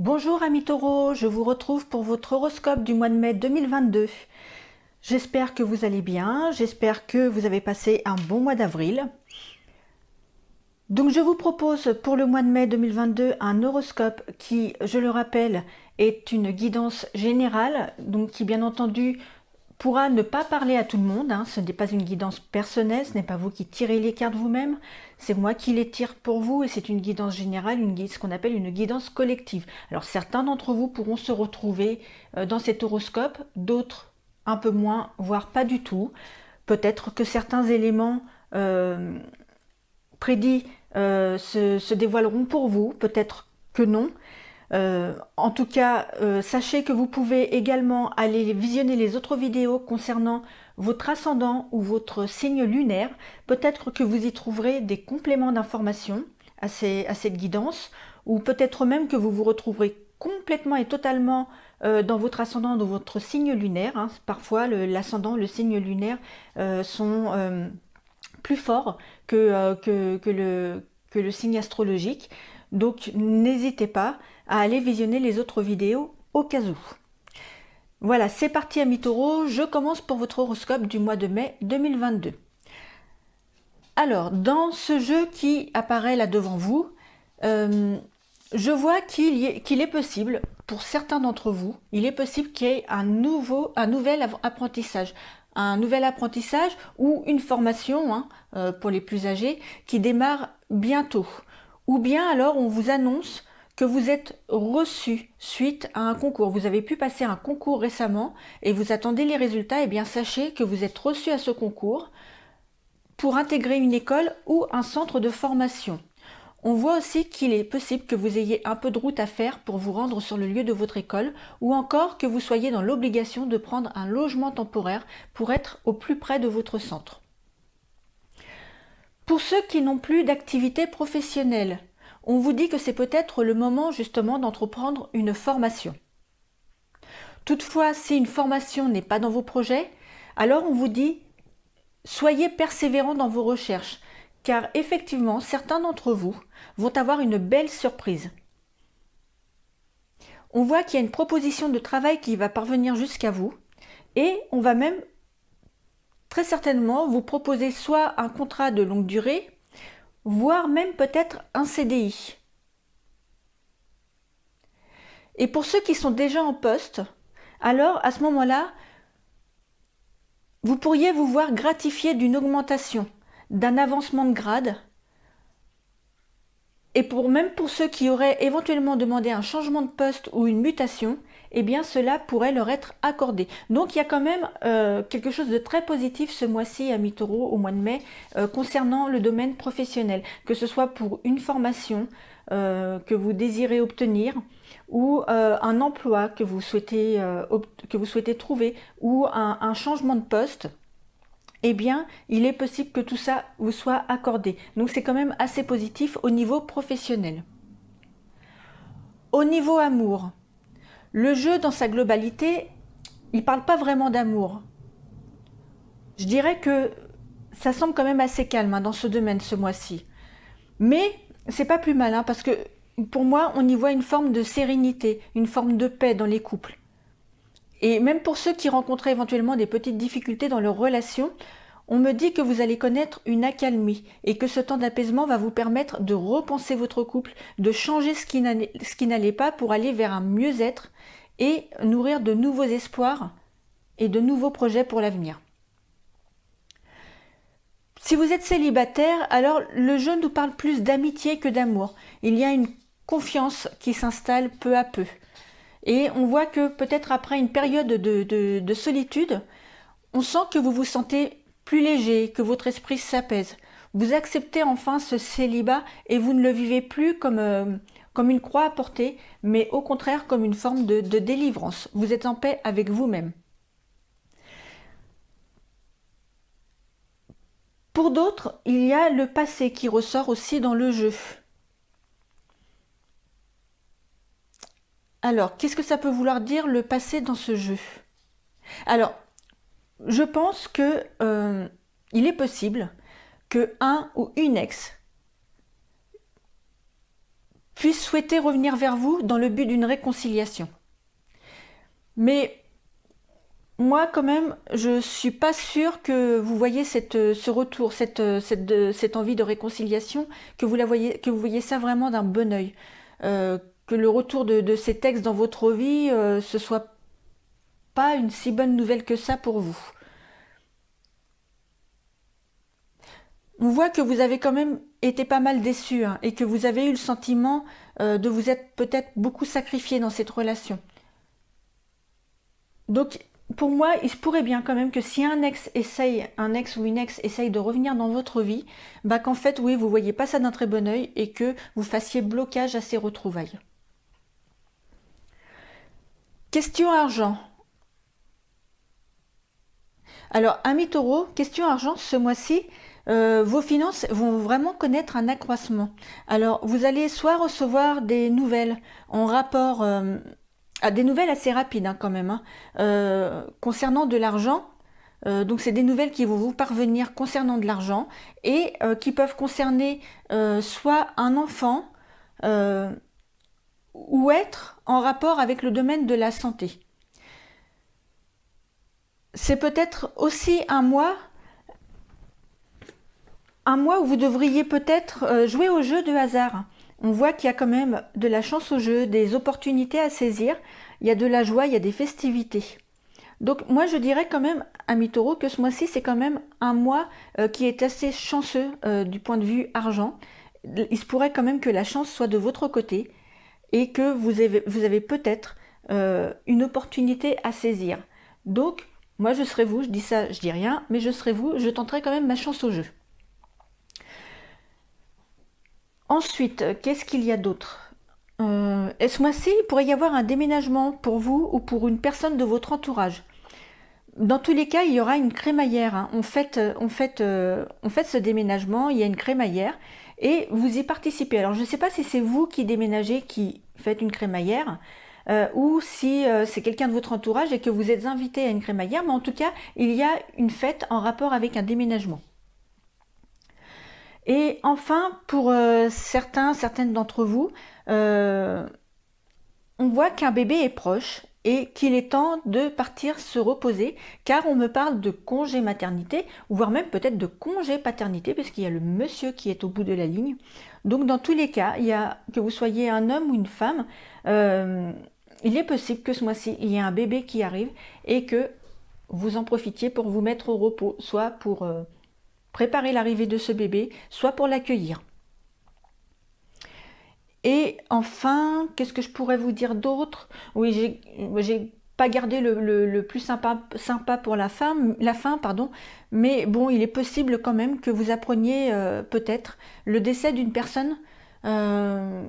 Bonjour amis taureaux, je vous retrouve pour votre horoscope du mois de mai 2022. J'espère que vous allez bien, j'espère que vous avez passé un bon mois d'avril. Donc je vous propose pour le mois de mai 2022 un horoscope qui, je le rappelle, est une guidance générale, donc qui bien entendu pourra ne pas parler à tout le monde, hein. Ce n'est pas une guidance personnelle, ce n'est pas vous qui tirez les cartes vous-même, c'est moi qui les tire pour vous et c'est une guidance générale, ce qu'on appelle une guidance collective. Alors certains d'entre vous pourront se retrouver dans cet horoscope, d'autres un peu moins, voire pas du tout. Peut-être que certains éléments prédits se dévoileront pour vous, peut-être que non. En tout cas, sachez que vous pouvez également aller visionner les autres vidéos concernant votre ascendant ou votre signe lunaire. Peut-être que vous y trouverez des compléments d'informations à cette guidance, ou peut-être même que vous vous retrouverez complètement et totalement dans votre ascendant, dans votre signe lunaire, hein. Parfois, l'ascendant, le signe lunaire sont plus forts que le signe astrologique. Donc n'hésitez pas à aller visionner les autres vidéos au cas où. Voilà, c'est parti amis taureaux, je commence pour votre horoscope du mois de mai 2022. Alors, dans ce jeu qui apparaît là devant vous, je vois qu'il est possible, pour certains d'entre vous, il est possible qu'il y ait un nouvel apprentissage. Un nouvel apprentissage ou une formation, hein, pour les plus âgés, qui démarre bientôt. Ou bien alors on vous annonce que vous êtes reçu suite à un concours. Vous avez pu passer un concours récemment et vous attendez les résultats. Et bien sachez que vous êtes reçu à ce concours pour intégrer une école ou un centre de formation. On voit aussi qu'il est possible que vous ayez un peu de route à faire pour vous rendre sur le lieu de votre école ou encore que vous soyez dans l'obligation de prendre un logement temporaire pour être au plus près de votre centre. Pour ceux qui n'ont plus d'activité professionnelle, on vous dit que c'est peut-être le moment justement d'entreprendre une formation. Toutefois, si une formation n'est pas dans vos projets, alors on vous dit soyez persévérants dans vos recherches, car effectivement, certains d'entre vous vont avoir une belle surprise. On voit qu'il y a une proposition de travail qui va parvenir jusqu'à vous, et on va même très certainement vous proposer soit un contrat de longue durée, voire même peut-être un CDI. Et pour ceux qui sont déjà en poste, alors à ce moment-là, vous pourriez vous voir gratifié d'une augmentation, d'un avancement de grade. Et même pour ceux qui auraient éventuellement demandé un changement de poste ou une mutation, eh bien cela pourrait leur être accordé. Donc il y a quand même quelque chose de très positif ce mois-ci, amis taureaux, au mois de mai, concernant le domaine professionnel, que ce soit pour une formation que vous désirez obtenir, ou un emploi que vous souhaitez trouver, ou un changement de poste. Eh bien, il est possible que tout ça vous soit accordé. Donc c'est quand même assez positif au niveau professionnel. Au niveau amour, le jeu dans sa globalité, il ne parle pas vraiment d'amour. Je dirais que ça semble quand même assez calme, hein, dans ce domaine ce mois-ci. Mais c'est pas plus mal, hein, parce que pour moi, on y voit une forme de sérénité, une forme de paix dans les couples. Et même pour ceux qui rencontraient éventuellement des petites difficultés dans leur relation, on me dit que vous allez connaître une accalmie et que ce temps d'apaisement va vous permettre de repenser votre couple, de changer ce qui n'allait pas pour aller vers un mieux-être et nourrir de nouveaux espoirs et de nouveaux projets pour l'avenir. Si vous êtes célibataire, alors le jeu nous parle plus d'amitié que d'amour. Il y a une confiance qui s'installe peu à peu. Et on voit que peut-être après une période de solitude, on sent que vous vous sentez plus léger, que votre esprit s'apaise. Vous acceptez enfin ce célibat et vous ne le vivez plus comme une croix à porter, mais au contraire comme une forme de délivrance. Vous êtes en paix avec vous-même. Pour d'autres, il y a le passé qui ressort aussi dans le jeu. Alors, qu'est-ce que ça peut vouloir dire le passé dans ce jeu? Alors, je pense que il est possible que un ou une ex puisse souhaiter revenir vers vous dans le but d'une réconciliation. Mais moi, quand même, je suis pas sûre que vous voyez ce retour, cette envie de réconciliation, que vous voyez ça vraiment d'un bon œil. Que le retour de ces textes dans votre vie, ce soit pas une si bonne nouvelle que ça pour vous. On voit que vous avez quand même été pas mal déçu, hein, et que vous avez eu le sentiment de vous être peut-être beaucoup sacrifié dans cette relation. Donc, pour moi, il se pourrait bien quand même que si un ex ou une ex essaye de revenir dans votre vie, bah qu'en fait, oui, vous voyez pas ça d'un très bon œil et que vous fassiez blocage à ces retrouvailles. Question argent. Alors, ami Taureau, question argent, ce mois-ci, vos finances vont vraiment connaître un accroissement. Alors, vous allez soit recevoir des nouvelles en rapport à des nouvelles assez rapides, hein, quand même, hein, concernant de l'argent. Donc, c'est des nouvelles qui vont vous parvenir concernant de l'argent et qui peuvent concerner soit un enfant ou être en rapport avec le domaine de la santé. C'est peut-être aussi un mois où vous devriez peut-être jouer au jeu de hasard. On voit qu'il y a quand même de la chance au jeu, des opportunités à saisir, il y a de la joie, il y a des festivités. Donc moi je dirais quand même, ami Taureau, que ce mois-ci c'est quand même un mois qui est assez chanceux du point de vue argent. Il se pourrait quand même que la chance soit de votre côté et que vous avez peut-être une opportunité à saisir. Donc moi je serai vous, je dis ça, je dis rien, mais je serai vous, je tenterai quand même ma chance au jeu. Ensuite, qu'est-ce qu'il y a d'autre? Ce mois-ci, il pourrait y avoir un déménagement pour vous ou pour une personne de votre entourage. Dans tous les cas, il y aura une crémaillère, hein. On fête ce déménagement, il y a une crémaillère et vous y participez. Alors je ne sais pas si c'est vous qui déménagez, qui faites une crémaillère, ou si c'est quelqu'un de votre entourage et que vous êtes invité à une crémaillère, mais en tout cas, il y a une fête en rapport avec un déménagement. Et enfin, pour certaines d'entre vous, on voit qu'un bébé est proche et qu'il est temps de partir se reposer, car on me parle de congé maternité, voire même peut-être de congé paternité, puisqu'il y a le monsieur qui est au bout de la ligne. Donc dans tous les cas, que vous soyez un homme ou une femme, il est possible que ce mois-ci, il y ait un bébé qui arrive et que vous en profitiez pour vous mettre au repos, soit pour préparer l'arrivée de ce bébé, soit pour l'accueillir. Et enfin, qu'est-ce que je pourrais vous dire d'autre? Oui, j'ai pas gardé le plus sympa pour la fin, pardon, mais bon, il est possible quand même que vous appreniez peut-être le décès d'une personne, je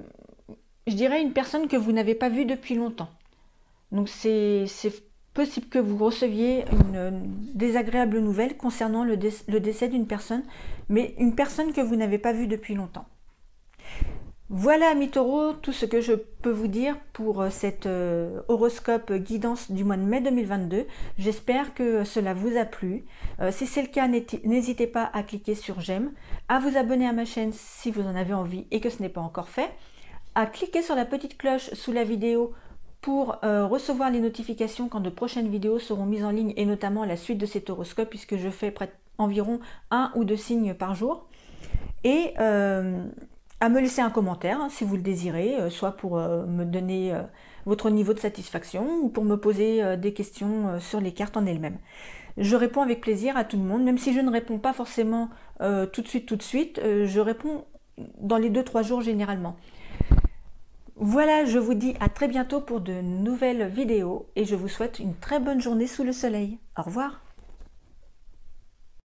dirais une personne que vous n'avez pas vue depuis longtemps. Donc c'est possible que vous receviez une désagréable nouvelle concernant le décès d'une personne, mais une personne que vous n'avez pas vue depuis longtemps. Voilà, amis Taureau, tout ce que je peux vous dire pour cet horoscope guidance du mois de mai 2022. J'espère que cela vous a plu. Si c'est le cas, n'hésitez pas à cliquer sur j'aime, à vous abonner à ma chaîne si vous en avez envie et que ce n'est pas encore fait, à cliquer sur la petite cloche sous la vidéo pour recevoir les notifications quand de prochaines vidéos seront mises en ligne et notamment la suite de cet horoscope puisque je fais environ 1 ou 2 signes par jour. Et à me laisser un commentaire hein, si vous le désirez, soit pour me donner votre niveau de satisfaction ou pour me poser des questions sur les cartes en elles-mêmes. Je réponds avec plaisir à tout le monde, même si je ne réponds pas forcément tout de suite, je réponds dans les 2-3 jours généralement. Voilà, je vous dis à très bientôt pour de nouvelles vidéos et je vous souhaite une très bonne journée sous le soleil. Au revoir.